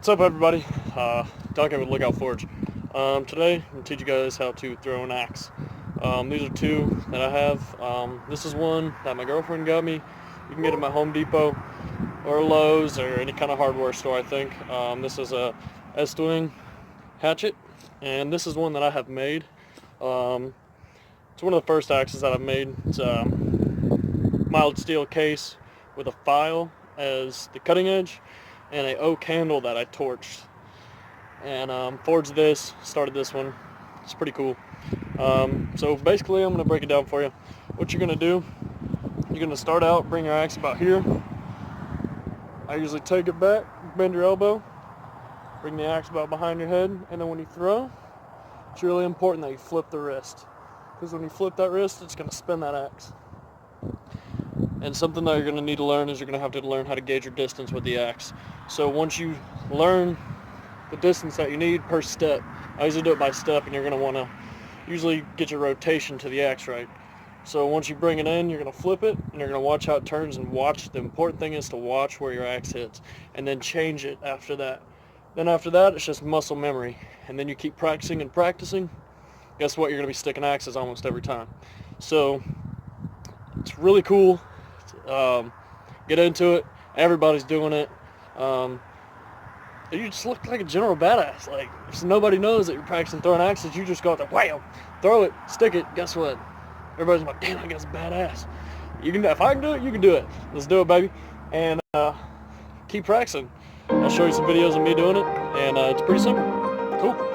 What's up, everybody? Duncan with Lookout Forge. Today I'm going to teach you guys how to throw an axe. These are two that I have. This is one that my girlfriend got me. You can get it at my Home Depot or Lowe's or any kind of hardware store, I think. This is a Estwing hatchet, and this is one that I have made. It's one of the first axes that I've made. It's a mild steel case with a file as the cutting edge and a oak handle that I torched, and forged this, started this one. It's pretty cool. So basically I'm going to break it down for you. What you're going to do, you're going to start out, bring your axe about here. I usually take it back, bend your elbow, bring the axe about behind your head, and then when you throw, it's really important that you flip the wrist, because when you flip that wrist, it's going to spin that axe. And something that you're going to need to learn is you're going to have to learn how to gauge your distance with the axe. So once you learn the distance that you need per step, I usually do it by step, and you're going to want to usually get your rotation to the axe right. So once you bring it in, you're going to flip it, and you're going to watch how it turns, and watch. The important thing is to watch where your axe hits, and then change it after that. Then after that, it's just muscle memory, and then you keep practicing and practicing. Guess what? You're going to be sticking axes almost every time. So it's really cool. Get into it. Everybody's doing it. You just look like a general badass. Like, if nobody knows that you're practicing throwing axes, you just go out there, wham, throw it, stick it. Guess what? Everybody's like, damn, that guy's badass. You can. If I can do it, you can do it. Let's do it, baby. And keep practicing. I'll show you some videos of me doing it, and it's pretty simple. Cool.